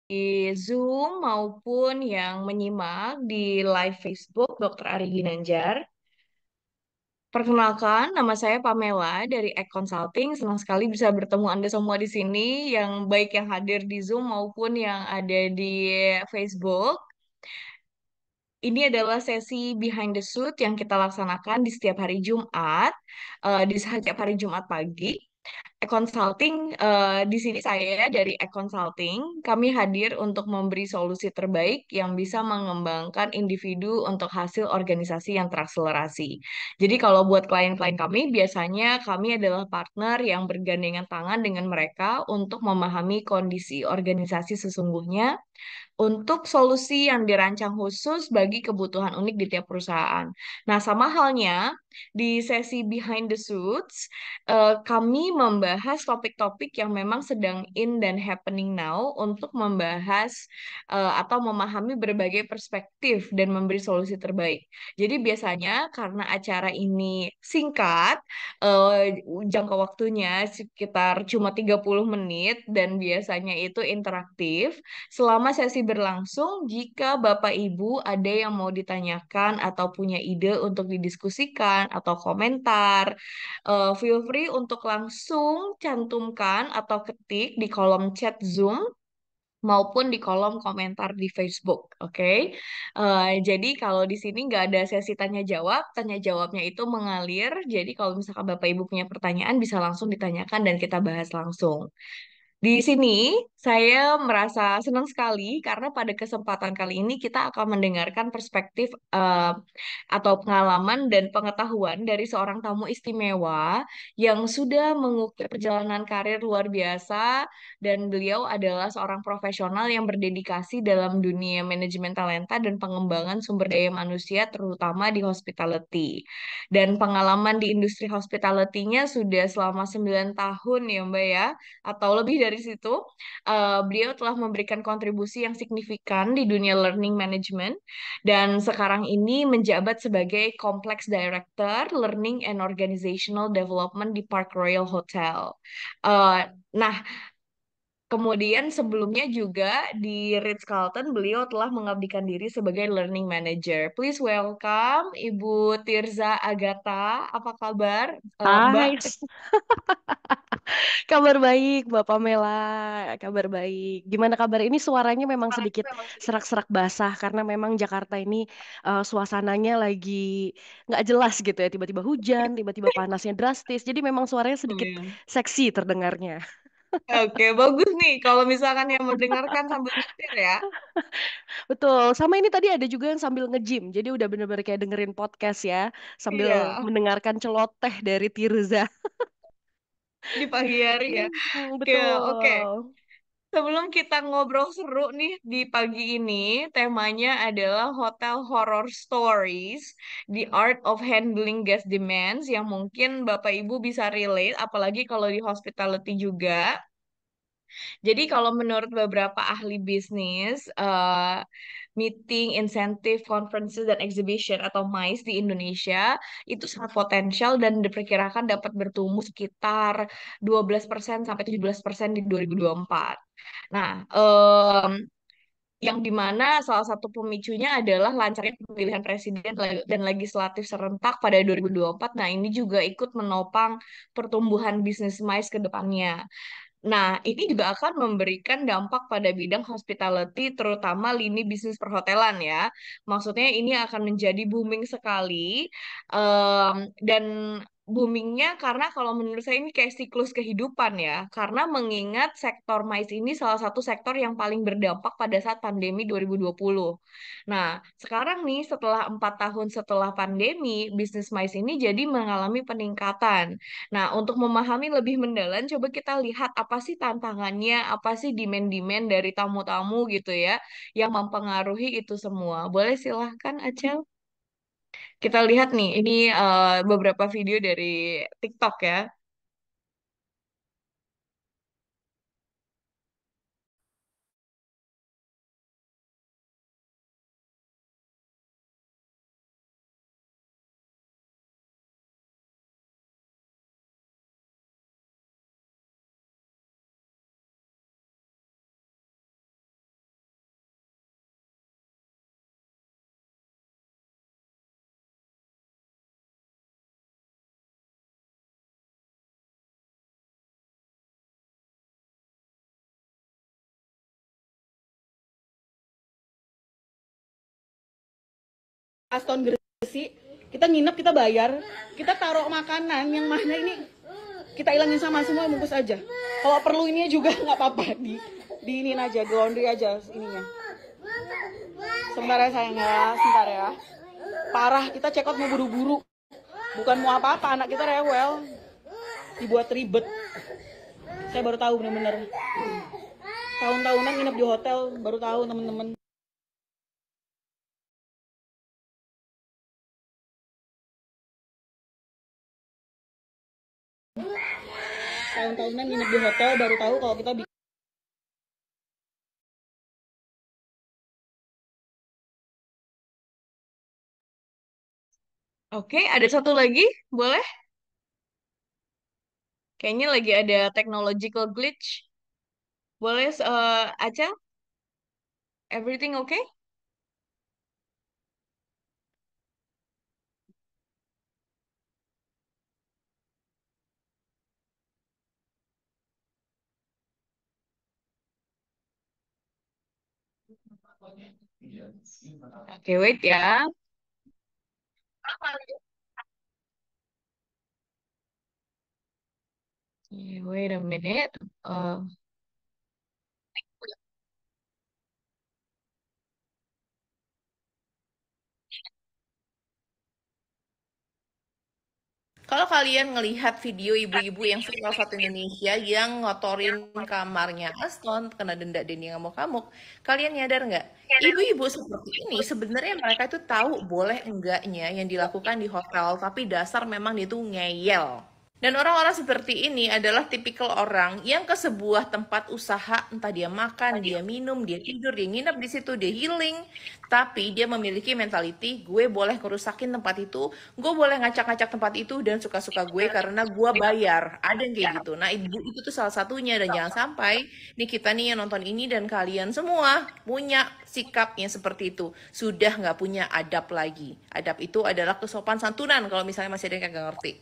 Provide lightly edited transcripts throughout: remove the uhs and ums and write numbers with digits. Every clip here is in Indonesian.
di Zoom maupun yang menyimak di live Facebook Dr. Ari Ginanjar. Perkenalkan, nama saya Pamela dari Ek Consulting. Senang sekali bisa bertemu Anda semua di sini, yang baik yang hadir di Zoom maupun yang ada di Facebook. Ini adalah sesi behind the suit yang kita laksanakan di setiap hari Jumat, di setiap hari Jumat pagi. Consulting, di sini saya dari Consulting, kami hadir untuk memberi solusi terbaik yang bisa mengembangkan individu untuk hasil organisasi yang terakselerasi. Jadi kalau buat klien-klien kami, biasanya kami adalah partner yang bergandengan tangan dengan mereka untuk memahami kondisi organisasi sesungguhnya untuk solusi yang dirancang khusus bagi kebutuhan unik di tiap perusahaan. Nah, sama halnya di sesi Behind the Suits, kami membahas topik-topik yang memang sedang in dan happening now untuk membahas atau memahami berbagai perspektif dan memberi solusi terbaik. Jadi biasanya karena acara ini singkat, jangka waktunya sekitar cuma 30 menit dan biasanya itu interaktif. Selama sesi berlangsung, jika Bapak Ibu ada yang mau ditanyakan atau punya ide untuk didiskusikan atau komentar, feel free untuk langsung cantumkan atau ketik di kolom chat Zoom maupun di kolom komentar di Facebook, oke? Jadi kalau di sini nggak ada sesi tanya jawabnya itu mengalir. Jadi kalau misalkan Bapak Ibu punya pertanyaan bisa langsung ditanyakan dan kita bahas langsung. Di sini saya merasa senang sekali karena pada kesempatan kali ini kita akan mendengarkan perspektif atau pengalaman dan pengetahuan dari seorang tamu istimewa yang sudah mengukir perjalanan karir luar biasa dan beliau adalah seorang profesional yang berdedikasi dalam dunia manajemen talenta dan pengembangan sumber daya manusia terutama di hospitality. Dan pengalaman di industri hospitality-nya sudah selama 9 tahun ya Mbak ya atau lebih dari situ. Beliau telah memberikan kontribusi yang signifikan di dunia learning management dan sekarang ini menjabat sebagai Complex Director Learning and Organizational Development di Park Royal Hotel. Nah, kemudian sebelumnya juga di Ritz-Carlton beliau telah mengabdikan diri sebagai Learning Manager. Please welcome Ibu Tirza Agatha. Apa kabar, Mbak? Hai, kabar baik, Mbak Pamela. Kabar baik. Gimana kabar? Ini suaranya memang sedikit serak-serak basah karena memang Jakarta ini suasananya lagi nggak jelas gitu ya. Tiba-tiba hujan, tiba-tiba panasnya drastis. Jadi memang suaranya Oh, sedikit ya. seksi terdengarnya. Oke, bagus nih kalau misalkan yang mendengarkan sambil nyetir ya. Betul. Sama ini tadi ada juga yang sambil nge-gym. Jadi udah bener-bener kayak dengerin podcast ya, sambil Iya, mendengarkan celoteh dari Tirza. di pagi hari ya. Oke, oke. Betul. Sebelum kita ngobrol seru nih di pagi ini, temanya adalah Hotel Horror Stories, The Art of Handling Guest Demands, yang mungkin Bapak Ibu bisa relate, apalagi kalau di hospitality juga. Jadi kalau menurut beberapa ahli bisnis, meeting, insentif, conferences, dan exhibition atau MICE di Indonesia itu sangat potensial dan diperkirakan dapat bertumbuh sekitar 12% sampai 17% di 2024. Nah, yang dimana salah satu pemicunya adalah lancarnya pemilihan presiden dan legislatif serentak pada 2024. Nah, ini juga ikut menopang pertumbuhan bisnis MICE ke depannya. Nah, ini juga akan memberikan dampak pada bidang hospitality, terutama lini bisnis perhotelan ya. Maksudnya ini akan menjadi booming sekali, dan boomingnya karena kalau menurut saya ini kayak siklus kehidupan ya. Karena mengingat sektor MICE ini salah satu sektor yang paling berdampak pada saat pandemi 2020. Nah, sekarang nih setelah 4 tahun setelah pandemi, bisnis MICE ini jadi mengalami peningkatan. Nah, untuk memahami lebih mendalam, coba kita lihat apa sih tantangannya, apa sih demand-demand dari tamu-tamu gitu ya, yang mempengaruhi itu semua. Boleh silahkan, Acel. Kita lihat nih, ini beberapa video dari TikTok ya. Aston Gresik, kita nginep, kita bayar, kita taruh makanan yang mana ini kita ilangin sama semua, bungkus aja. Kalau perlu ini juga nggak apa-apa, di ini aja, di laundry aja ininya. Sebentar ya sayang ya, sebentar ya. Parah, kita check out mau buru-buru, bukan mau apa-apa, anak kita rewel, dibuat ribet. Saya baru tahu bener-bener, tahun-tahunan nginep di hotel, baru tahu temen-temen. Tahun-tahunan nginep di hotel, baru tahu kalau kita Oke, ada satu lagi, boleh? Kayaknya lagi ada technological glitch. Boleh, Acel? Everything okay? Oke, wait ya. Wait a minute. Kalau kalian ngelihat video ibu-ibu yang viral satu Indonesia yang ngotorin kamarnya Aston, kena denda Denny ngamuk-ngamuk, kalian nyadar nggak? Ibu-ibu seperti ini sebenarnya mereka itu tahu boleh enggaknya yang dilakukan di hotel, tapi dasar memang dia tuh ngeyel. Dan orang-orang seperti ini adalah tipikal orang yang ke sebuah tempat usaha, entah dia makan, dia minum, dia tidur, dia nginep di situ, dia healing, tapi dia memiliki mentality, gue boleh kerusakin tempat itu, gue boleh ngacak-ngacak tempat itu dan suka-suka gue karena gue bayar. Ada yang kayak gitu. Nah, ibu itu tuh salah satunya dan jangan sampai nih kita nih yang nonton ini dan kalian semua punya sikap yang seperti itu. Sudah nggak punya adab lagi. Adab itu adalah kesopan santunan kalau misalnya masih ada yang kagak ngerti.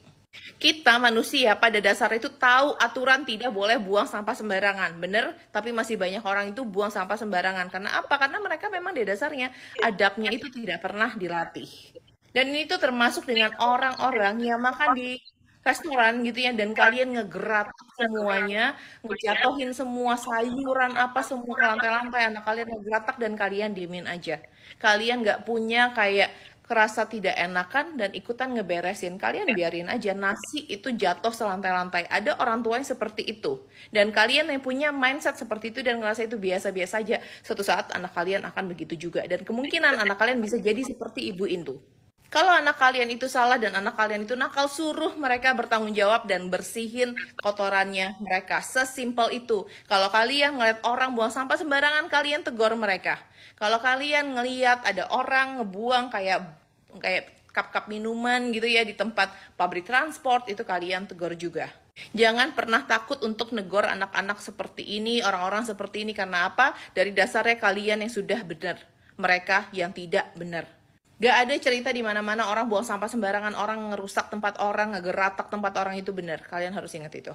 Kita manusia pada dasarnya itu tahu aturan tidak boleh buang sampah sembarangan, bener? Tapi masih banyak orang itu buang sampah sembarangan. Karena apa? Karena mereka memang di dasarnya adabnya itu tidak pernah dilatih. Dan ini tuh termasuk dengan orang-orang yang makan di restoran gitu ya, dan kalian ngegerak semuanya, ngejatohin semua sayuran apa semua ke lantai-lantai, anak kalian ngegeratak dan kalian diemin aja. Kalian nggak punya kayak kerasa tidak enakan dan ikutan ngeberesin. Kalian biarin aja nasi itu jatuh selantai-lantai. Ada orang tua yang seperti itu. Dan kalian yang punya mindset seperti itu dan ngerasa itu biasa-biasa aja. Suatu saat anak kalian akan begitu juga. Dan kemungkinan anak kalian bisa jadi seperti ibu itu. Kalau anak kalian itu salah dan anak kalian itu nakal, suruh mereka bertanggung jawab dan bersihin kotorannya mereka. Sesimpel itu. Kalau kalian ngeliat orang buang sampah sembarangan, kalian tegur mereka. Kalau kalian ngeliat ada orang ngebuang kayak kayak cup-cup minuman gitu ya di tempat pabrik transport, itu kalian tegur juga. Jangan pernah takut untuk negor anak-anak seperti ini, orang-orang seperti ini. Karena apa? Dari dasarnya kalian yang sudah benar, mereka yang tidak benar. Gak ada cerita di mana-mana orang buang sampah sembarangan, orang ngerusak tempat orang, ngegeratak tempat orang itu benar. Kalian harus ingat itu.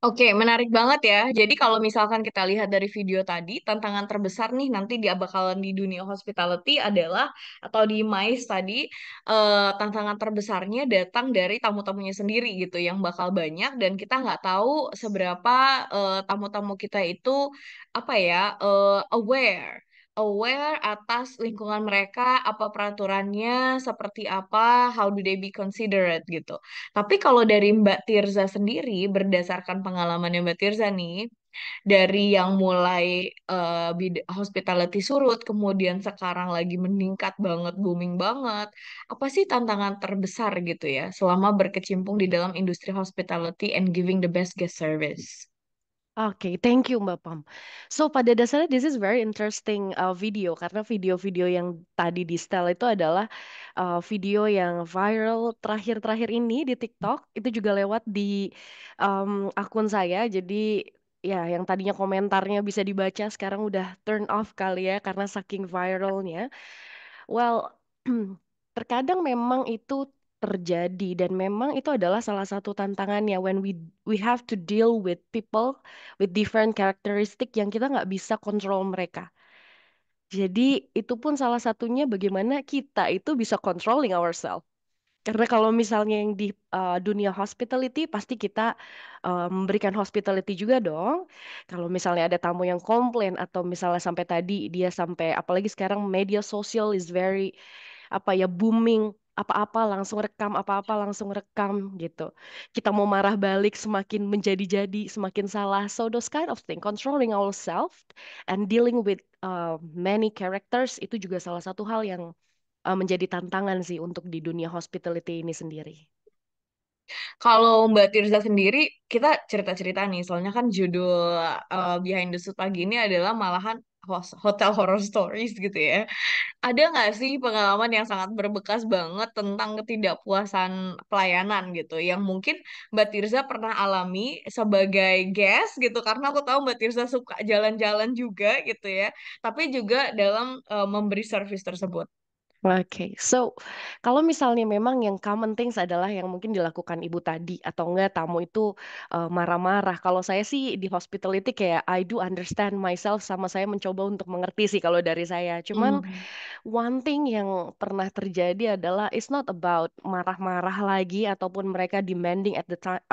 Oke, menarik banget ya. Jadi kalau misalkan kita lihat dari video tadi, tantangan terbesar nih nanti dia bakalan di dunia hospitality adalah atau di MICE tadi, tantangan terbesarnya datang dari tamu-tamunya sendiri gitu, yang bakal banyak dan kita nggak tahu seberapa tamu-tamu kita itu apa ya, aware atas lingkungan mereka, apa peraturannya, seperti apa, how do they be considerate gitu. Tapi kalau dari Mbak Tirza sendiri, berdasarkan pengalamannya Mbak Tirza nih, dari yang mulai hospitality surut, kemudian sekarang lagi meningkat banget, booming banget, apa sih tantangan terbesar gitu ya, selama berkecimpung di dalam industri hospitality and giving the best guest service? Oke, thank you Mbak Pam. So pada dasarnya this is very interesting video karena video-video yang tadi di setel itu adalah video yang viral terakhir-terakhir ini di TikTok. Itu juga lewat di akun saya. Jadi ya yang tadinya komentarnya bisa dibaca sekarang udah turn off kali ya karena saking viralnya. Well, terkadang memang itu terjadi dan memang itu adalah salah satu tantangannya when we have to deal with people with different characteristic yang kita nggak bisa kontrol mereka. Jadi itu pun salah satunya bagaimana kita itu bisa controlling ourselves. Karena kalau misalnya yang di dunia hospitality pasti kita memberikan hospitality juga dong. Kalau misalnya ada tamu yang komplain atau misalnya sampai tadi dia sampai apalagi sekarang media sosial is very apa ya booming, apa-apa langsung rekam, apa-apa langsung rekam gitu. Kita mau marah balik semakin menjadi-jadi, semakin salah. So those kind of thing, controlling ourselves and dealing with many characters itu juga salah satu hal yang menjadi tantangan sih untuk di dunia hospitality ini sendiri. Kalau Mbak Tirza sendiri, kita cerita-cerita nih, soalnya kan judul Behind the Suit pagi ini adalah malahan hotel horror stories gitu ya. Ada nggak sih pengalaman yang sangat berbekas banget tentang ketidakpuasan pelayanan gitu, yang mungkin Mbak Tirza pernah alami sebagai guest gitu, karena aku tahu Mbak Tirza suka jalan-jalan juga gitu ya, tapi juga dalam memberi service tersebut. Oke, so kalau misalnya memang yang common things adalah yang mungkin dilakukan ibu tadi atau enggak tamu itu marah-marah. Kalau saya sih di hospitality kayak I do understand myself sama saya mencoba untuk mengerti sih kalau dari saya. Cuman Hmm. one thing yang pernah terjadi adalah it's not about marah-marah lagi ataupun mereka demanding at the time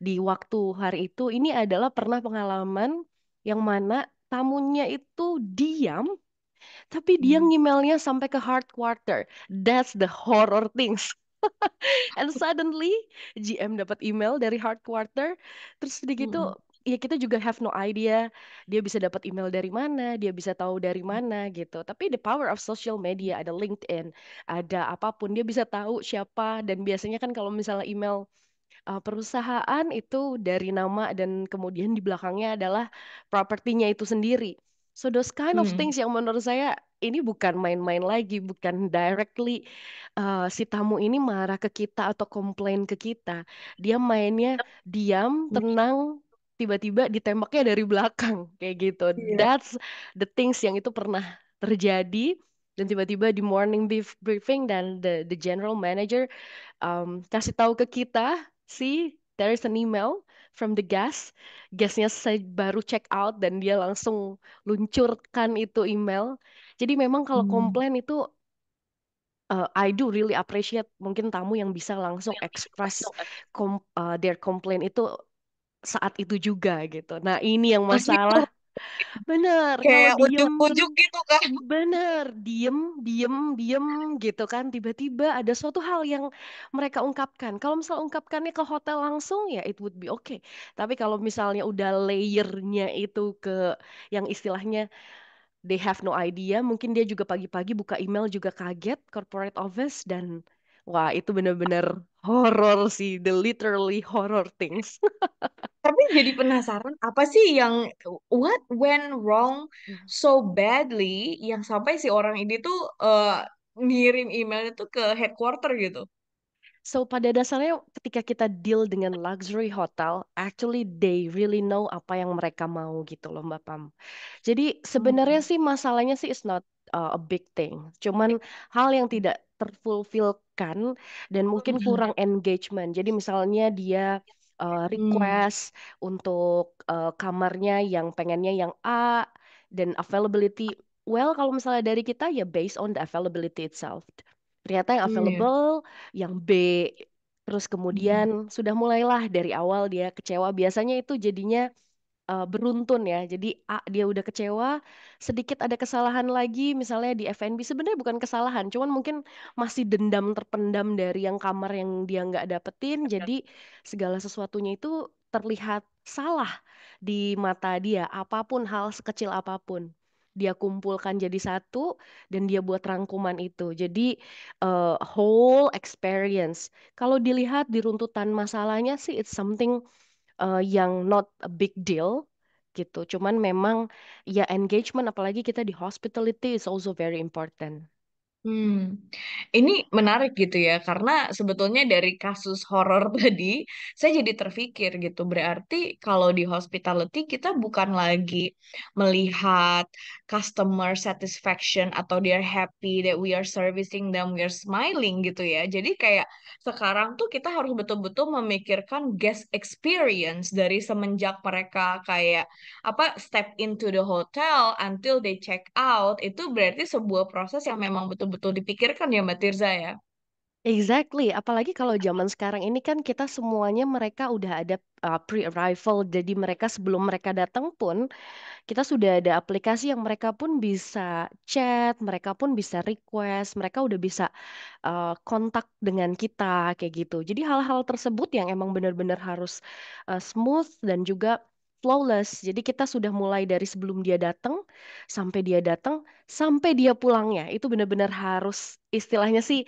di waktu hari itu. Ini adalah pernah pengalaman yang mana tamunya itu diam tapi dia Hmm. ngemailnya sampai ke hard quarter. That's the horror things. And suddenly GM dapat email dari hard quarter. Terus di gitu Hmm. ya kita juga have no idea dia bisa dapat email dari mana, dia bisa tahu dari mana gitu. Tapi the power of social media, ada LinkedIn, ada apapun, dia bisa tahu siapa dan biasanya kan kalau misalnya email perusahaan itu dari nama dan kemudian di belakangnya adalah propertinya itu sendiri. So those kind of Hmm. things yang menurut saya ini bukan main-main lagi, bukan directly si tamu ini marah ke kita atau komplain ke kita. Dia mainnya diam, tenang, tiba-tiba ditembaknya dari belakang kayak gitu. Iya. That's the things yang itu pernah terjadi dan tiba-tiba di morning briefing dan the general manager kasih tahu ke kita sih there is an email from the guest. Guestnya saya baru check out dan dia langsung luncurkan itu email. Jadi memang kalau Hmm. komplain itu I do really appreciate mungkin tamu yang bisa langsung express their complaint itu saat itu juga gitu. Nah ini yang Pasti itu masalah. Bener, kalau kayak diem ujuk-ujuk gitu kan. bener, diem, diem, diem gitu kan. Tiba-tiba ada suatu hal yang mereka ungkapkan. Kalau misal ungkapkannya ke hotel langsung ya it would be okay. Tapi kalau misalnya udah layernya itu ke yang istilahnya they have no idea. Mungkin dia juga pagi-pagi buka email juga kaget corporate office dan wah itu bener-bener horror sih. The literally horror things. Tapi jadi penasaran apa sih yang what went wrong so badly yang sampai si orang ini tuh ngirim emailnya tuh ke headquarter gitu. So pada dasarnya ketika kita deal dengan luxury hotel, actually they really know apa yang mereka mau gitu loh Mbak Pam. Jadi sebenarnya Hmm. sih masalahnya sih is not a big thing. Cuman hal yang tidak terfulfillkan dan mungkin kurang engagement. Jadi misalnya dia Hmm. request untuk kamarnya yang pengennya yang A dan availability. Well, kalau misalnya dari kita ya based on the availability itself. Ternyata yang Iya. available yang B. Terus kemudian sudah mulailah dari awal dia kecewa. Biasanya itu jadinya beruntun ya. Jadi A dia udah kecewa, sedikit ada kesalahan lagi misalnya di F&B sebenarnya bukan kesalahan, cuman mungkin masih dendam terpendam dari yang kamar yang dia nggak dapetin. Jadi segala sesuatunya itu terlihat salah di mata dia, apapun hal sekecil apapun. Dia kumpulkan jadi satu dan dia buat rangkuman itu. Jadi whole experience. Kalau dilihat di runtutan masalahnya sih it's something yang not a big deal gitu. Cuman memang ya engagement apalagi kita di hospitality is also very important. Hmm, ini menarik gitu ya, karena sebetulnya dari kasus horor tadi, saya jadi terpikir gitu. Berarti kalau di hospitality kita bukan lagi melihat customer satisfaction atau they're happy that we are servicing them, we are smiling gitu ya. Jadi kayak sekarang tuh kita harus betul-betul memikirkan guest experience dari semenjak mereka kayak apa step into the hotel until they check out itu berarti sebuah proses yang memang betul-betul dipikirkan ya Mbak Tirza ya. Exactly, apalagi kalau zaman sekarang ini kan kita semuanya mereka udah ada pre-arrival, jadi mereka sebelum mereka datang pun kita sudah ada aplikasi yang mereka pun bisa chat, mereka pun bisa request, mereka udah bisa kontak dengan kita kayak gitu. Jadi hal-hal tersebut yang emang benar-benar harus smooth dan juga flawless. Jadi kita sudah mulai dari sebelum dia datang, sampai dia pulangnya. Itu benar-benar harus istilahnya sih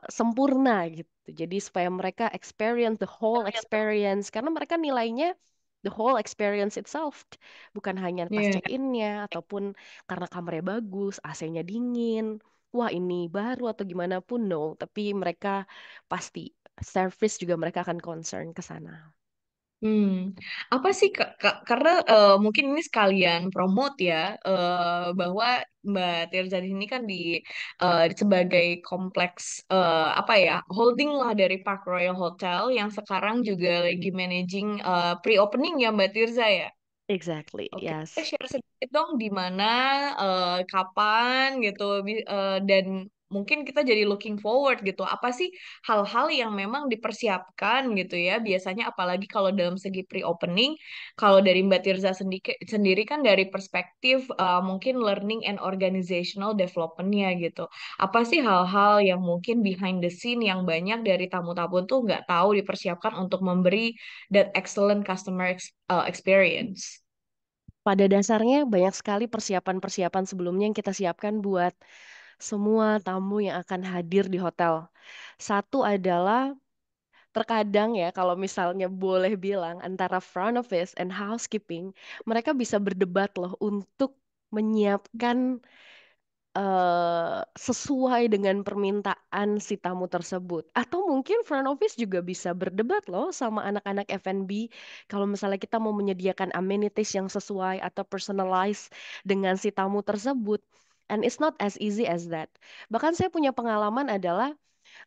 sempurna gitu. Jadi supaya mereka experience the whole experience karena mereka nilainya the whole experience itself, bukan hanya pas Iya. check-innya ataupun karena kamarnya bagus, AC-nya dingin. Wah, ini baru atau gimana pun no, tapi mereka pasti service juga mereka akan concern ke sana. Hmm, apa sih karena mungkin ini sekalian promote ya bahwa Mbak Tirza ini kan sebagai kompleks apa ya holding lah dari Park Royal Hotel yang sekarang juga lagi managing pre-opening ya Mbak Tirza ya. Exactly, Oke, kita yes. share sedikit dong di mana, kapan gitu, dan mungkin kita jadi looking forward gitu. Apa sih hal-hal yang memang dipersiapkan gitu ya? Biasanya apalagi kalau dalam segi pre-opening, kalau dari Mbak Tirza sendiri kan dari perspektif mungkin learning and organizational development-nya gitu. Apa sih hal-hal yang mungkin behind the scene yang banyak dari tamu-tamu tuh nggak tahu dipersiapkan untuk memberi that excellent customer experience? Pada dasarnya banyak sekali persiapan-persiapan sebelumnya yang kita siapkan buat semua tamu yang akan hadir di hotel. Satu adalah terkadang ya kalau misalnya boleh bilang antara front office and housekeeping, mereka bisa berdebat loh untuk menyiapkan sesuai dengan permintaan si tamu tersebut. Atau mungkin front office juga bisa berdebat loh sama anak-anak F&B kalau misalnya kita mau menyediakan amenities yang sesuai atau personalized dengan si tamu tersebut. And it's not as easy as that. Bahkan saya punya pengalaman adalah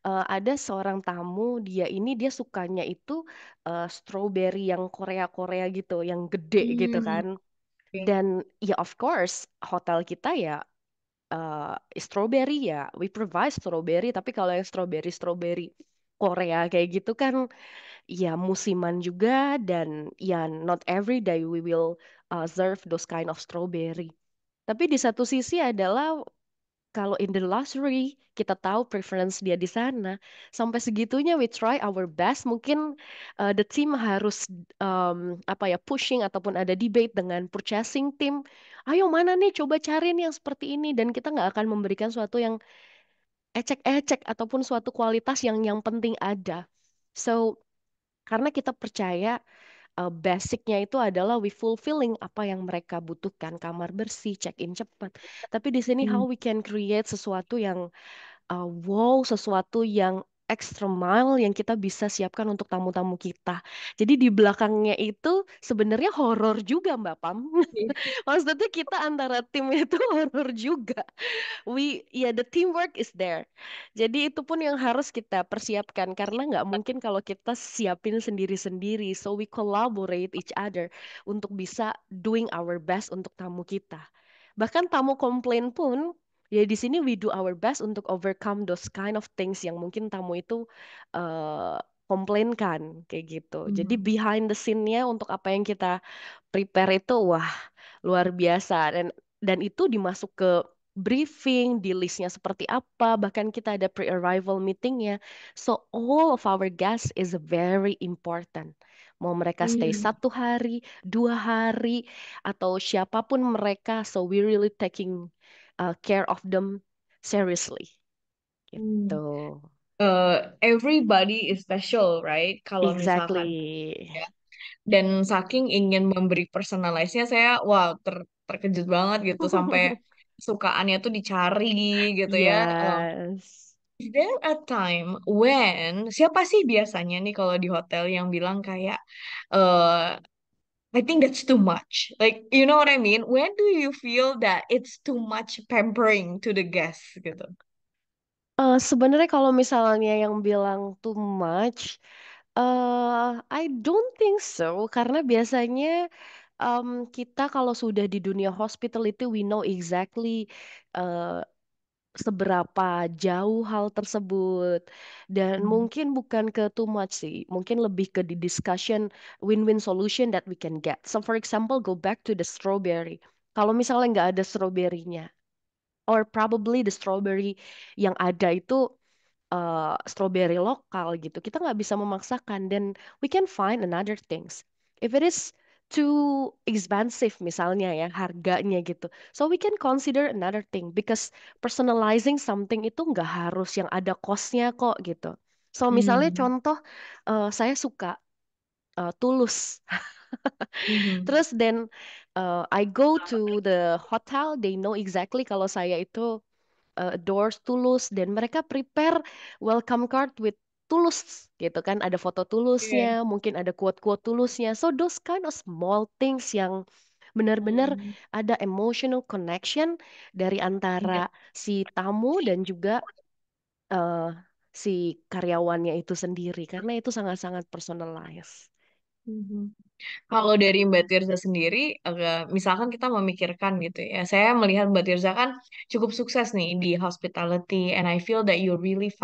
ada seorang tamu, dia sukanya itu strawberry yang Korea-Korea gitu, yang gede gitu Hmm, kan. oke. Dan ya of course hotel kita ya strawberry ya, we provide strawberry. Tapi kalau yang strawberry Korea kayak gitu kan, ya musiman juga dan ya not every day we will serve those kind of strawberry. Tapi di satu sisi adalah kalau in the luxury, kita tahu preference dia di sana. Sampai segitunya we try our best. Mungkin the team harus apa ya pushing ataupun ada debate dengan purchasing team. Ayo mana nih coba cari nih yang seperti ini dan kita nggak akan memberikan suatu yang ecek-ecek ataupun suatu kualitas yang penting ada. So karena kita percaya basicnya itu adalah we fulfilling apa yang mereka butuhkan, kamar bersih, check-in cepat. Tapi di sini how Hmm. we can create sesuatu yang wow, sesuatu yang extra mile yang kita bisa siapkan untuk tamu-tamu kita. Jadi di belakangnya itu sebenarnya horor juga, Mbak Pam. Maksudnya kita antara tim itu horor juga. The teamwork is there. Jadi itu pun yang harus kita persiapkan karena nggak mungkin kalau kita siapin sendiri-sendiri. So we collaborate each other untuk bisa doing our best untuk tamu kita. Bahkan tamu komplain pun ya di sini we do our best untuk overcome those kind of things yang mungkin tamu itu eh komplainkan kayak gitu. Jadi Hmm. behind the scene-nya untuk apa yang kita prepare itu wah luar biasa dan itu dimasuk ke briefing, di listnya seperti apa, bahkan kita ada pre-arrival meetingnya. So all of our guests is very important. Mau mereka stay Hmm. 1 hari, 2 hari, atau siapapun mereka, so we really taking care of them seriously. Gitu. Hmm. Everybody is special, right? Kalau misalkan Exactly. ya. Dan saking ingin memberi personalize-nya, saya wow terkejut banget gitu sampai sukaannya tuh dicari gitu ya. Yes. Is there a time when siapa sih biasanya nih kalau di hotel yang bilang kayak eh I think that's too much. Like, you know what I mean? When do you feel that it's too much pampering to the guests gitu? Sebenarnya kalau misalnya yang bilang too much, I don't think so. Karena biasanya kita kalau sudah di dunia hospitality, we know exactly uh, seberapa jauh hal tersebut. Dan Mhm. mungkin bukan ke too much sih. Mungkin lebih ke di discussion win-win solution that we can get. So for example, go back to the strawberry. Kalau misalnya nggak ada strawberry-nya, or probably the strawberry yang ada itu strawberry lokal gitu. Kita nggak bisa memaksakan dan we can find another things. If it is too expensive misalnya ya harganya gitu. So we can consider another thing because personalizing something itu nggak harus yang ada cost-nya kok gitu. So misalnya Mhm. contoh saya suka Tulus. Mhm. Terus then I go to the hotel, they know exactly kalau saya itu Doors Tulus dan mereka prepare welcome card with Tulus gitu kan ada foto Iya. Tulusnya mungkin ada quote-quote Tulusnya so those kind of small things yang benar-benar Mhm. ada emotional connection dari Iya. antara si tamu dan juga eh, si karyawannya itu sendiri karena itu sangat-sangat personalized. Mhm. Kalau dari Mbak Tirza sendiri, misalkan kita memikirkan gitu ya, saya melihat Mbak Tirza kan cukup sukses nih di hospitality, and I feel that you really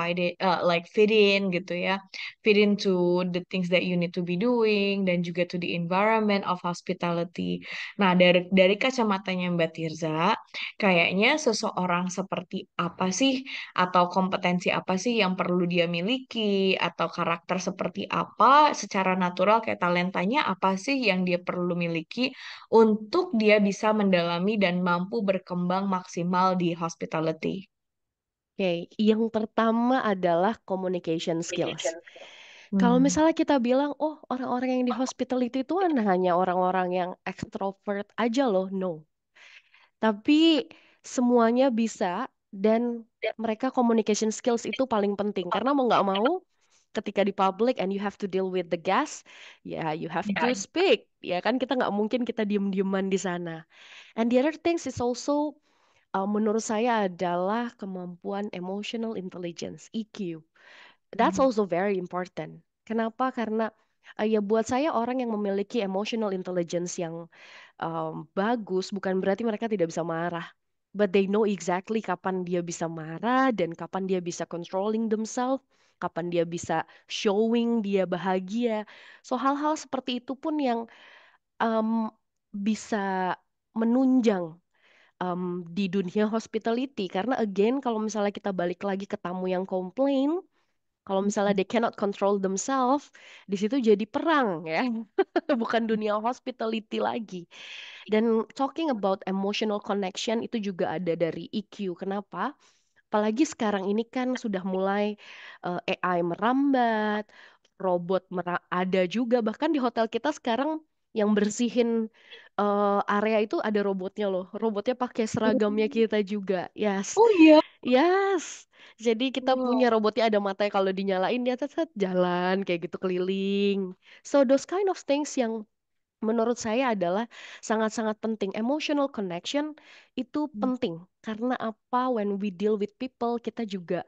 like fit in gitu ya, fit into the things that you need to be doing, dan juga to the environment of hospitality. Nah, dari kacamatanya Mbak Tirza, kayaknya seseorang seperti apa sih, atau kompetensi apa sih yang perlu dia miliki, atau karakter seperti apa secara natural kayak talentanya apa sih yang dia perlu miliki untuk dia bisa mendalami dan mampu berkembang maksimal di hospitality. Oke, yang pertama adalah communication skills. Kalau Hmm. misalnya kita bilang, oh orang-orang yang di hospitality itu kan hanya orang-orang yang extrovert aja loh, no. Tapi semuanya bisa dan mereka communication skills itu paling penting. Karena mau nggak mau, ketika di public and you have to deal with the guests, ya you have to speak. Ya kan kita nggak mungkin kita diem-dieman di sana. And the other things is also menurut saya adalah kemampuan emotional intelligence, EQ. That's Hmm. also very important. Kenapa? Karena ya buat saya orang yang memiliki emotional intelligence yang bagus bukan berarti mereka tidak bisa marah. But they know exactly kapan dia bisa marah dan kapan dia bisa controlling themselves, kapan dia bisa showing dia bahagia. So hal-hal seperti itu pun yang um, bisa menunjang di dunia hospitality. Karena again kalau misalnya kita balik lagi ke tamu yang komplain, kalau misalnya they cannot control themselves, di situ jadi perang ya, bukan dunia hospitality lagi. Dan talking about emotional connection itu juga ada dari EQ. Kenapa? Apalagi sekarang ini kan sudah mulai AI merambat, ada juga. Bahkan di hotel kita sekarang yang bersihin area itu ada robotnya loh. Robotnya pakai seragamnya kita juga. Yes. Oh iya. Yes. Jadi kita punya Wow. robotnya ada matanya kalau dinyalain dia tetap jalan kayak gitu keliling. So those kind of things yang menurut saya adalah sangat-sangat penting. Emotional connection itu penting karena apa? When we deal with people, kita juga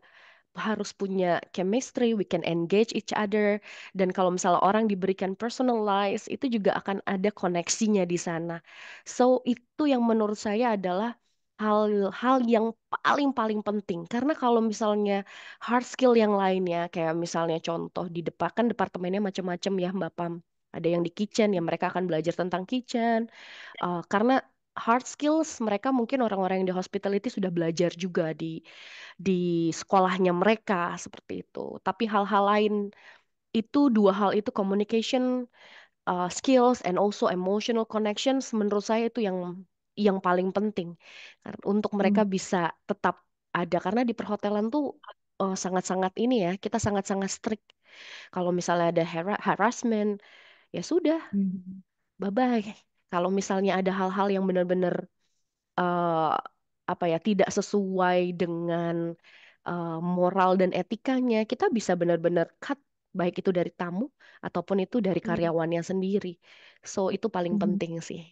harus punya chemistry, we can engage each other, dan kalau misalnya orang diberikan personalized, itu juga akan ada koneksinya di sana. So itu yang menurut saya adalah hal-hal yang paling-paling penting. Karena kalau misalnya hard skill yang lainnya, kayak misalnya contoh di depan kan departemennya macam-macam ya Mbak Pam. Ada yang di kitchen, ya mereka akan belajar tentang kitchen. Karena hard skills mereka mungkin orang-orang yang di hospitality sudah belajar juga di sekolahnya mereka seperti itu. Tapi hal-hal lain itu dua hal itu communication skills and also emotional connections menurut saya itu yang paling penting untuk mereka Hmm. bisa tetap ada karena di perhotelan tuh sangat-sangat ini ya kita sangat-sangat strict. Kalau misalnya ada harassment ya sudah Hmm. bye bye. Kalau misalnya ada hal-hal yang benar-benar eh, apa ya tidak sesuai dengan moral dan etikanya, kita bisa benar-benar cut baik itu dari tamu ataupun itu dari karyawannya sendiri. So itu paling Mhm. penting sih.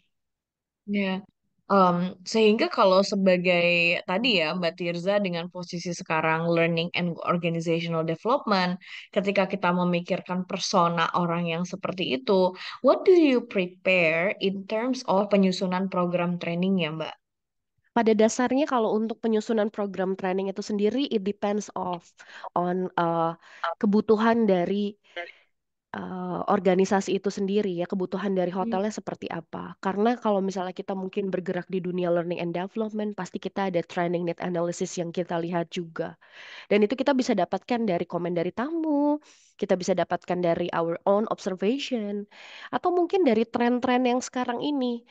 Ya. Em, Sehingga kalau sebagai tadi ya Mbak Tirza dengan posisi sekarang learning and organizational development, ketika kita memikirkan persona orang yang seperti itu, what do you prepare in terms of penyusunan program training ya Mbak? Pada dasarnya kalau untuk penyusunan program training itu sendiri, it depends on kebutuhan dari organisasi itu sendiri ya, kebutuhan dari Hmm. hotelnya seperti apa. Karena kalau misalnya kita mungkin bergerak di dunia learning and development, pasti kita ada training need analysis yang kita lihat juga. Dan itu kita bisa dapatkan dari komen dari tamu, kita bisa dapatkan dari our own observation, atau mungkin dari tren-tren yang sekarang ini.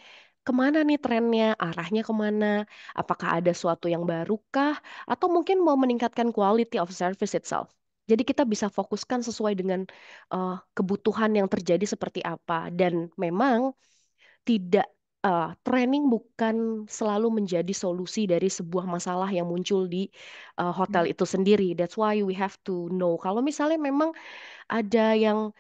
Kemana nih trennya? Arahnya kemana? Apakah ada suatu yang baru kah? Atau mungkin mau meningkatkan quality of service itself. Jadi kita bisa fokuskan sesuai dengan kebutuhan yang terjadi seperti apa. Dan memang tidak training bukan selalu menjadi solusi dari sebuah masalah yang muncul di hotel itu sendiri. That's why we have to know. Kalau misalnya memang ada yang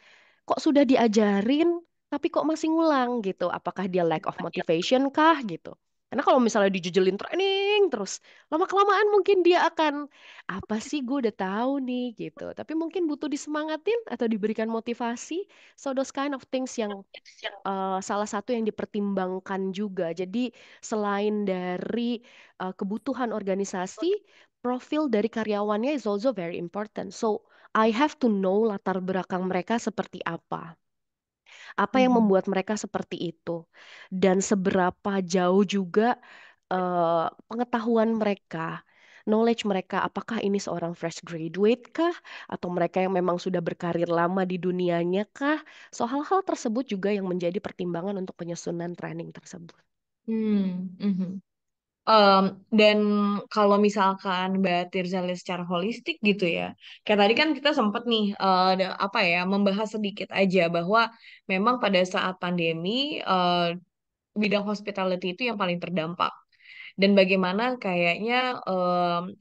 kok sudah diajarin tapi kok masih ngulang gitu. Apakah dia lack of motivation kah gitu? Karena kalau misalnya dijujelin training terus, lama-kelamaan mungkin dia akan, apa sih gue udah tahu nih gitu. Tapi mungkin butuh disemangatin atau diberikan motivasi. So those kind of things yang salah satu yang dipertimbangkan juga. Jadi selain dari kebutuhan organisasi, profil dari karyawannya is also very important. So I have to know latar belakang mereka seperti apa. Apa yang Mhm. membuat mereka seperti itu? Dan seberapa jauh juga pengetahuan mereka, knowledge mereka, apakah ini seorang fresh graduate kah? Atau mereka yang memang sudah berkarir lama di dunianya kah? So, hal-hal tersebut juga yang menjadi pertimbangan untuk penyusunan training tersebut. Mhm. Em, dan kalau misalkan Mbak Tirza lihat secara holistik gitu ya, kayak tadi kan kita sempat nih apa ya membahas sedikit aja bahwa memang pada saat pandemi bidang hospitality itu yang paling terdampak. Dan bagaimana kayaknya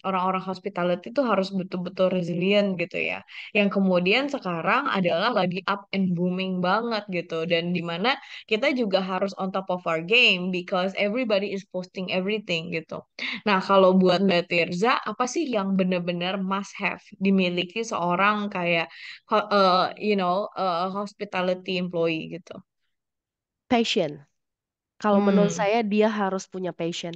orang-orang hospitality itu harus betul-betul resilient gitu ya. Yang kemudian sekarang adalah lagi up and booming banget gitu. Dan dimana kita juga harus on top of our game because everybody is posting everything gitu. Nah, kalau buat Mbak Tirza, apa sih yang benar-benar must have dimiliki seorang kayak hospitality employee gitu? Passion. Kalau menurut Hmm. saya dia harus punya passion.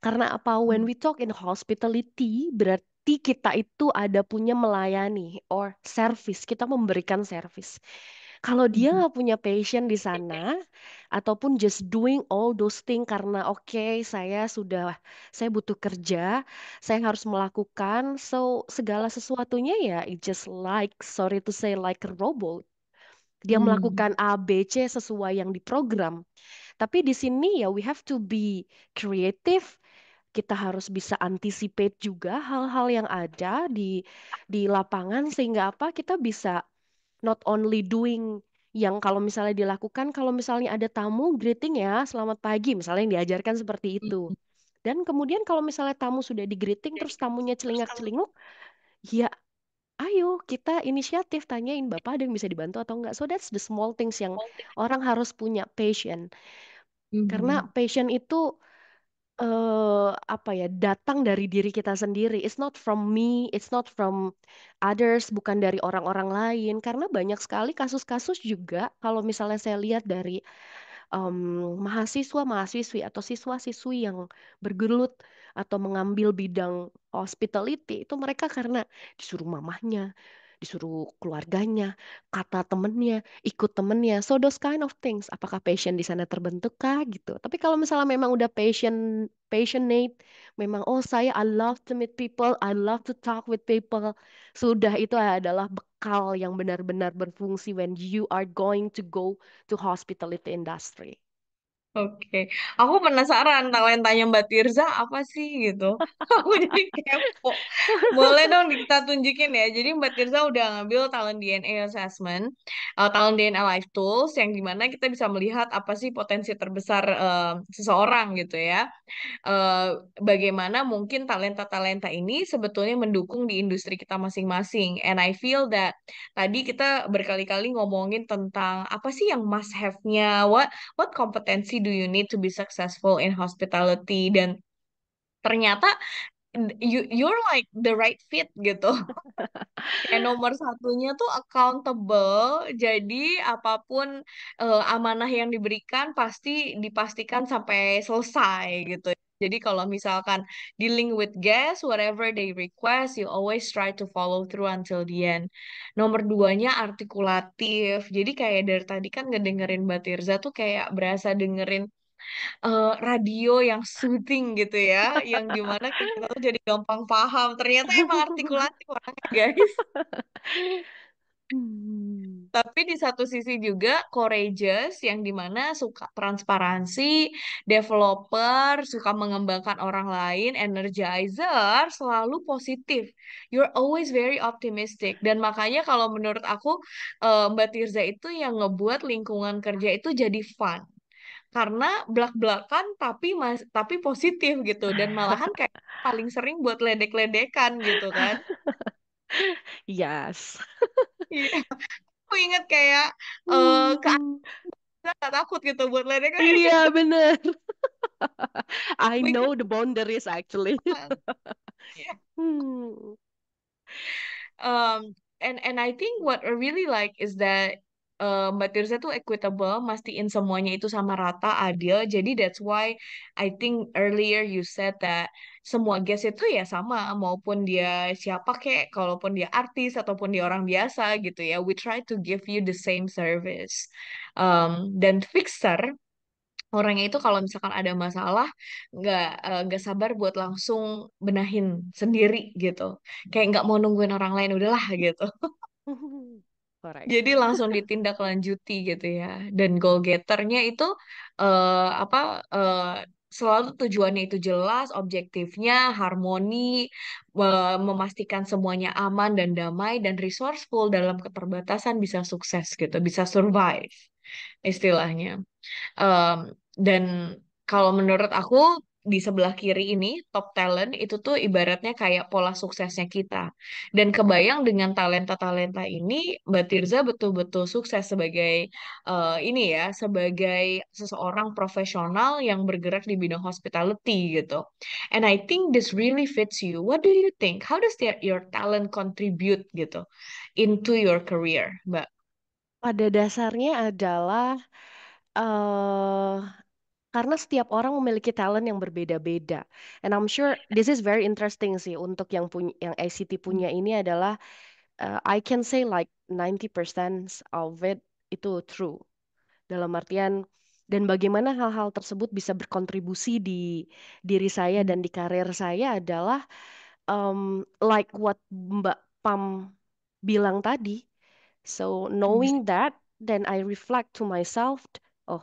Karena apa? When we talk in hospitality, berarti kita itu ada punya melayani or service. Kita memberikan service. Kalau dia Mhm. nggak punya passion di sana, ataupun just doing all those things karena oke, saya butuh kerja, saya harus melakukan, so segala sesuatunya ya, it just like, sorry to say, like a robot. Dia Hmm. melakukan A, B, C sesuai yang diprogram. Tapi di sini ya we have to be creative. Kita harus bisa anticipate juga hal-hal yang ada di lapangan sehingga apa kita bisa not only doing yang kalau misalnya dilakukan kalau misalnya ada tamu greeting ya selamat pagi misalnya yang diajarkan seperti itu. Dan kemudian kalau misalnya tamu sudah di greeting terus tamunya celingak-celinguk, ya ayo kita inisiatif tanyain Bapak ada yang bisa dibantu atau enggak. So that's the small things yang orang harus punya passion. Karena Mhm. passion itu apa ya datang dari diri kita sendiri. It's not from me, it's not from others, bukan dari orang-orang lain. Karena banyak sekali kasus-kasus juga kalau misalnya saya lihat dari mahasiswa-mahasiswi atau siswa-siswi yang bergelut atau mengambil bidang hospitality itu mereka karena disuruh mamahnya, disuruh keluarganya, kata temennya, ikut temennya. So those kind of things. Apakah passion di sana terbentuk kah gitu. Tapi kalau misalnya memang udah passionate, memang oh saya I love to meet people, I love to talk with people. Sudah itu adalah bekal yang benar-benar berfungsi when you are going to go to hospitality industry. Oke, aku penasaran talentanya Mbak Tirza apa sih gitu. Aku jadi kepo. Boleh dong kita tunjukin ya. Jadi Mbak Tirza udah ngambil talent DNA assessment, talent DNA Life Tools, yang dimana kita bisa melihat apa sih potensi terbesar seseorang gitu ya, eh, bagaimana mungkin talenta-talenta ini sebetulnya mendukung di industri kita masing-masing. And I feel that tadi kita berkali-kali ngomongin tentang apa sih yang must have-nya, what competency do you need to be successful in hospitality, dan ternyata you're like the right fit gitu. Kayak nomor satunya tuh accountable, jadi apapun amanah yang diberikan pasti dipastikan sampai selesai gitu. Jadi kalau misalkan dealing with guests, whatever they request, you always try to follow through until the end. Nomor duanya artikulatif. Jadi kayak dari tadi kan ngedengerin Mbak Tirza tuh kayak berasa dengerin radio yang soothing gitu ya, yang dimana kita tuh jadi gampang paham. Ternyata emang artikulatif orangnya guys. Hmm. Tapi di satu sisi juga courageous, yang dimana suka transparansi, developer, suka mengembangkan orang lain, energizer, selalu positif. You're always very optimistic. Dan makanya kalau menurut aku Mbak Tirza itu yang ngebuat lingkungan kerja itu jadi fun. Karena belak-belakan tapi positif gitu, dan malahan kayak paling sering buat ledek-ledekan gitu kan. Yes. Iya, aku inget kayak ke Hmm. nggak takut gitu buat ledekan. Iya, bener. I We know can- the boundaries actually. yeah. Hmm. And I think what I really like is that Mbak Tirza tuh equitable, mastiin semuanya itu sama rata, adil. Jadi that's why I think earlier you said that semua guest itu ya sama, maupun dia siapa kek, kalaupun dia artis ataupun dia orang biasa gitu ya. We try to give you the same service. Dan fixer orangnya itu kalau misalkan ada masalah nggak sabar buat langsung benahin sendiri gitu, kayak nggak mau nungguin orang lain, udahlah gitu. Correct. Jadi langsung ditindaklanjuti gitu ya. Dan goal getternya itu apa selalu tujuannya itu jelas, objektifnya harmoni, memastikan semuanya aman dan damai dan resourceful, dalam keterbatasan bisa sukses gitu, bisa survive istilahnya. Um, dan kalau menurut aku di sebelah kiri ini top talent itu tuh ibaratnya kayak pola suksesnya kita. Dan kebayang dengan talenta-talenta ini, Mbak Tirza betul-betul sukses sebagai ini ya, sebagai seseorang profesional yang bergerak di bidang hospitality gitu. And I think this really fits you. What do you think? How does your talent contribute gitu into your career, Mbak? Pada dasarnya adalah eh karena setiap orang memiliki talent yang berbeda-beda. And I'm sure this is very interesting sih untuk yang punya yang ICT punya ini adalah I can say like 90% of it itu true. Dalam artian dan bagaimana hal-hal tersebut bisa berkontribusi di diri saya dan di karir saya adalah like what Mbak Pam bilang tadi. So knowing that, then I reflect to myself, oh,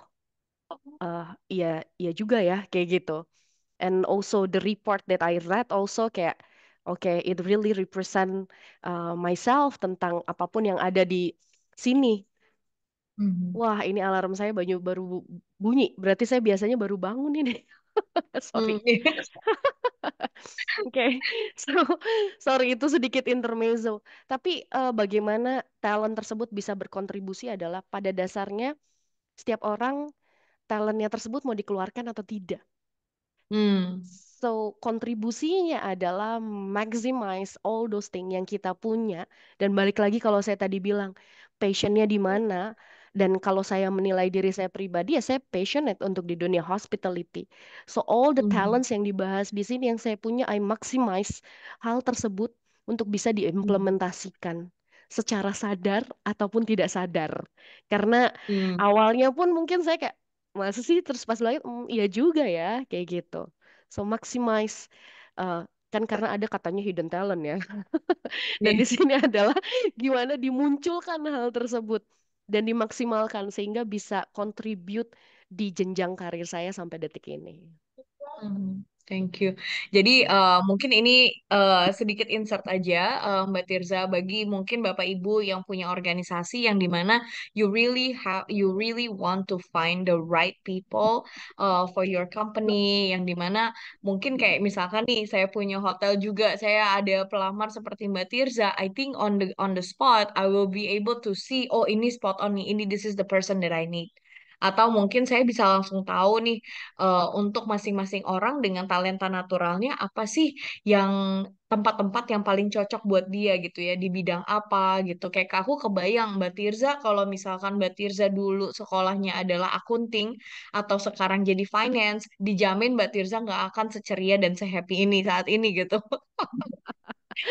iya, iya juga ya, kayak gitu. And also the report that I read also kayak, okay, it really represent myself tentang apapun yang ada di sini. Mhm. Wah, ini alarm saya baru bunyi. Berarti saya biasanya baru bangun ini. Sorry. Hmm. Oke, so sorry itu sedikit intermezzo. Tapi bagaimana talent tersebut bisa berkontribusi adalah pada dasarnya setiap orang talentnya tersebut mau dikeluarkan atau tidak. Hmm. So, kontribusinya adalah maximize all those things yang kita punya. Dan balik lagi kalau saya tadi bilang, passionnya di mana. Dan kalau saya menilai diri saya pribadi, ya saya passionate untuk di dunia hospitality. So, all the Mhm. talents yang dibahas di sini yang saya punya, I maximize hal tersebut untuk bisa Mhm. diimplementasikan secara sadar ataupun tidak sadar. Karena Hmm. awalnya pun mungkin saya kayak, masa sih? Terus pas lagi, iya juga ya, kayak gitu. So maximize uh, kan karena ada katanya hidden talent ya. Dan Iya. di sini adalah gimana dimunculkan hal tersebut dan dimaksimalkan sehingga bisa contribute di jenjang karir saya sampai detik ini. Thank you. Jadi mungkin ini sedikit insert aja Mbak Tirza bagi mungkin Bapak Ibu yang punya organisasi yang dimana you really want to find the right people for your company yang dimana mungkin kayak misalkan nih saya punya hotel juga saya ada pelamar seperti Mbak Tirza. I think on the spot I will be able to see oh ini spot on nih ini this is the person that I need. Atau mungkin saya bisa langsung tahu nih untuk masing-masing orang dengan talenta naturalnya apa sih yang tempat-tempat yang paling cocok buat dia gitu ya di bidang apa gitu. Kayak aku kebayang Mbak Tirza kalau misalkan Mbak Tirza dulu sekolahnya adalah akunting atau sekarang jadi finance, dijamin Mbak Tirza nggak akan seceria dan sehappy ini saat ini gitu.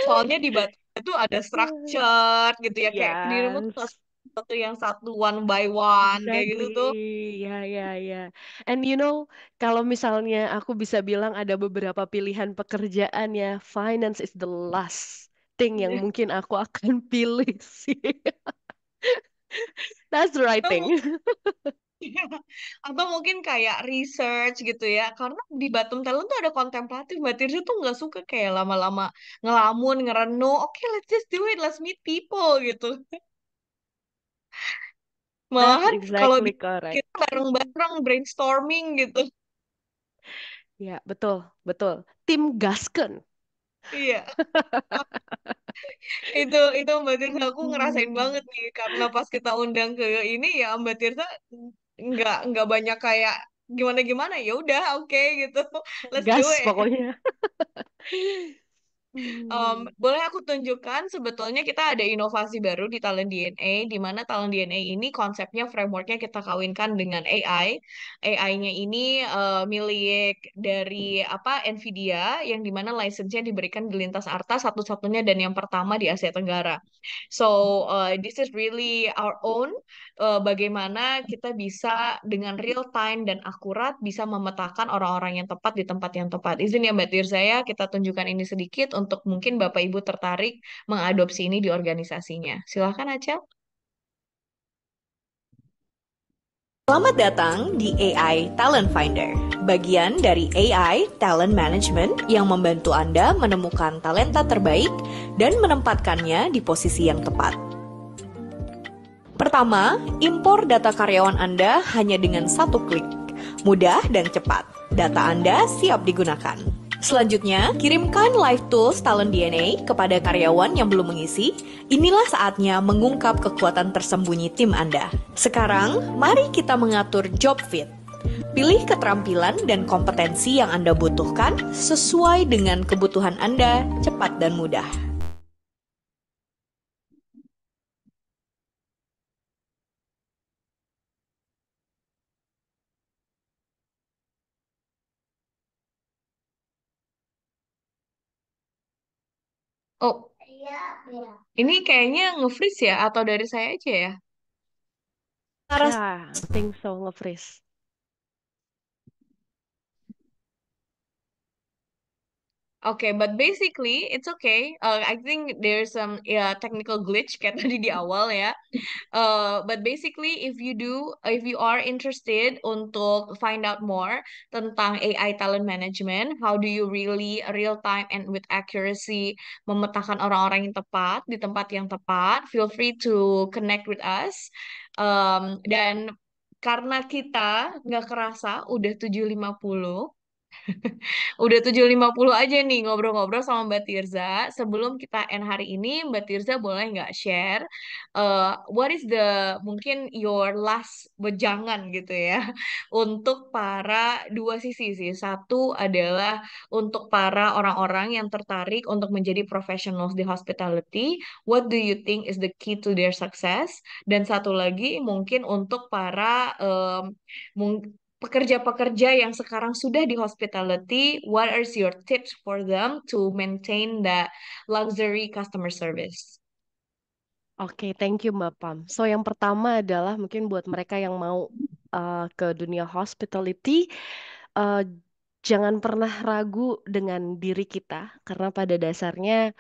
Soalnya di Batu itu ada structure gitu ya kayak dirimu tuh nggak Yes, satu yang satu one by one kayak gitu tuh. exactly. Ya, ya, ya. And you know, kalau misalnya aku bisa bilang ada beberapa pilihan pekerjaan ya, finance is the last thing yang mungkin aku akan pilih sih. That's the right Atau thing. atau mungkin kayak research gitu ya karena di Batum Talent tuh ada kontemplatif Mbak Tirza tuh nggak suka kayak lama-lama ngelamun ngereno oke let's just do it let's meet people gitu That's malahan kalau exactly correct. kita bareng-bareng brainstorming gitu Ya, betul, betul. Tim Gasken. iya itu Mbak Tirza aku ngerasain Hmm. banget nih karena pas kita undang ke ini ya Mbak Tirza nggak banyak kayak gimana gimana ya udah oke gitu let's do Gas it. pokoknya. Hmm. Boleh aku tunjukkan sebetulnya kita ada inovasi baru di Talent DNA, di mana Talent DNA ini konsepnya frameworknya kita kawinkan dengan AI. AI-nya ini milik dari apa Nvidia, yang dimana license-nya diberikan di lintas Arta satu-satunya dan yang pertama di Asia Tenggara. So this is really our own. Bagaimana kita bisa dengan real time dan akurat bisa memetakan orang-orang yang tepat di tempat yang tepat. Izin ya Mbak Tirzaya, kita tunjukkan ini sedikit untuk mungkin Bapak Ibu tertarik mengadopsi ini di organisasinya. Silahkan Acel. Selamat datang di AI Talent Finder, bagian dari AI Talent Management yang membantu Anda menemukan talenta terbaik dan menempatkannya di posisi yang tepat. Pertama, impor data karyawan Anda hanya dengan satu klik. Mudah dan cepat, data Anda siap digunakan. Selanjutnya, kirimkan live tools Talent DNA kepada karyawan yang belum mengisi. Inilah saatnya mengungkap kekuatan tersembunyi tim Anda. Sekarang, mari kita mengatur job fit. Pilih keterampilan dan kompetensi yang Anda butuhkan sesuai dengan kebutuhan Anda, cepat dan mudah. Oh, ini kayaknya nge-freeze ya atau dari saya aja ya? Ya, I think so, nge-freeze. Okay, but basically it's okay. I think there's some technical glitch kayak tadi di awal ya. But basically, if you are interested untuk find out more tentang AI talent management, how do you really real time and with accuracy memetakan orang-orang yang tepat di tempat yang tepat, feel free to connect with us. Dan karena kita nggak kerasa udah 7.50. Udah 7.50 aja nih ngobrol-ngobrol sama Mbak Tirza. Sebelum kita end hari ini, Mbak Tirza boleh nggak share what is the mungkin your last wejangan gitu ya untuk para dua sisi sih. Satu adalah untuk para orang-orang yang tertarik untuk menjadi professionals di hospitality. What do you think is the key to their success? Dan satu lagi mungkin untuk para pekerja-pekerja yang sekarang sudah di hospitality, what are your tips for them to maintain the luxury customer service? Oke, thank you Mbak Pam. So yang pertama adalah mungkin buat mereka yang mau ke dunia hospitality, uh, jangan pernah ragu dengan diri kita karena pada dasarnya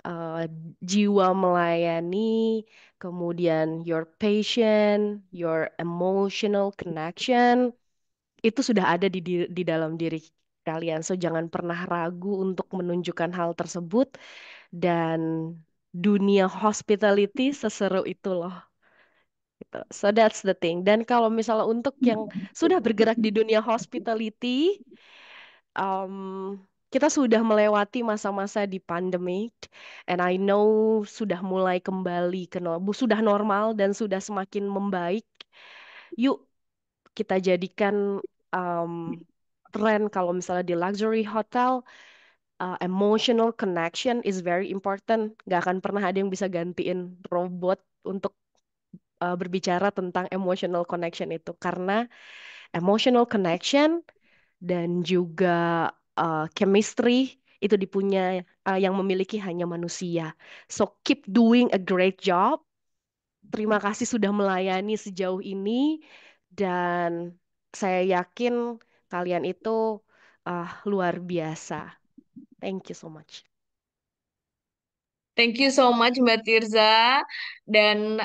eh, jiwa melayani, kemudian your passion, your emotional connection, itu sudah ada di dalam diri kalian. So jangan pernah ragu untuk menunjukkan hal tersebut dan dunia hospitality seseru itu loh. Gitu. So that's the thing. Dan kalau misalnya untuk yang sudah bergerak di dunia hospitality, um, kita sudah melewati masa-masa di pandemic, and I know sudah mulai kembali ke sudah normal dan sudah semakin membaik. Yuk kita jadikan um, tren kalau misalnya di luxury hotel, emotional connection is very important. Gak akan pernah ada yang bisa gantiin robot untuk berbicara tentang emotional connection itu, karena emotional connection dan juga chemistry itu yang memiliki hanya manusia. So keep doing a great job. Terima kasih sudah melayani sejauh ini dan saya yakin kalian itu luar biasa. Thank you so much. Thank you so much Mbak Tirza. Dan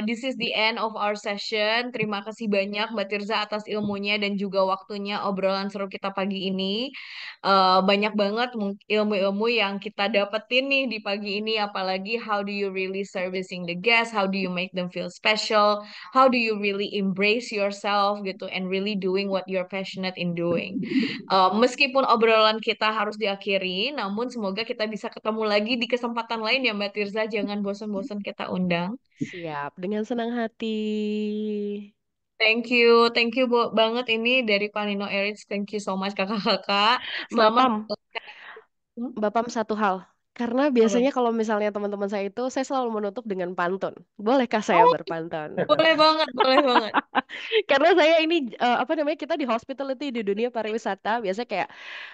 this is the end of our session. Terima kasih banyak Mbak Tirza atas ilmunya dan juga waktunya obrolan seru kita pagi ini. Banyak banget ilmu-ilmu yang kita dapetin nih di pagi ini. Apalagi how do you really servicing the guests, how do you make them feel special, how do you really embrace yourself gitu, and really doing what you're passionate in doing. Meskipun obrolan kita harus diakhiri, namun semoga kita bisa ketemu lagi di kesempatan lain ya Mbak Tirza. Jangan bosan-bosan kita undang. Siap, dengan senang hati. Thank you banget ini dari Panino Erich. Thank you so much kakak-kakak. Mbak Selamat. Pam, Hmm? Mbak Pam satu hal. Karena Apa? biasanya kalau misalnya teman-teman saya itu, saya selalu menutup dengan pantun. Bolehkah saya Oh, berpantun? boleh banget, boleh banget. Karena saya ini apa namanya, kita di hospitality di dunia pariwisata biasa kayak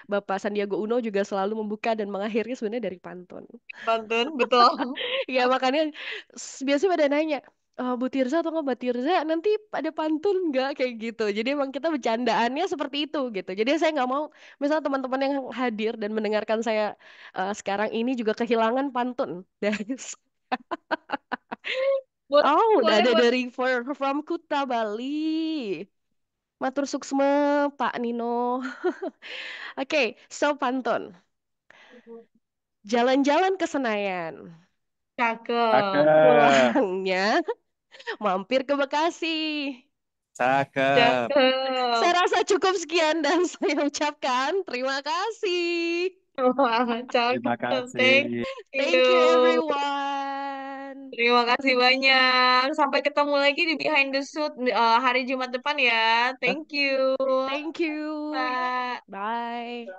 Bapak Sandiaga Uno juga selalu membuka dan mengakhiri sebenarnya dari pantun. Pantun, betul. Ya makanya biasanya pada nanya, Bu Tirza atau nggak Mbak Tirza nanti ada pantun nggak kayak gitu. Jadi emang kita bercandaannya seperti itu gitu. Jadi saya nggak mau misalnya teman-teman yang hadir dan mendengarkan saya sekarang ini juga kehilangan pantun. Boleh, Oh, udah boleh, ada boleh. dari from Kuta Bali. Matur suksme Pak Nino. Oke, so pantun. Jalan-jalan ke Senayan. Cakep, Cakep, Pulangnya mampir ke Bekasi. cakep. cakep. Saya rasa cukup sekian dan saya ucapkan terima kasih. Wah, Terima cakep. Thank kasih. you. Thank you everyone. Terima kasih banyak. Sampai ketemu lagi di Behind the Suit hari Jumat depan ya. Hah? Thank you, Thank you. Pak. Bye.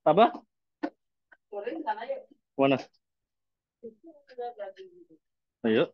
Apa? Mana? Ayo.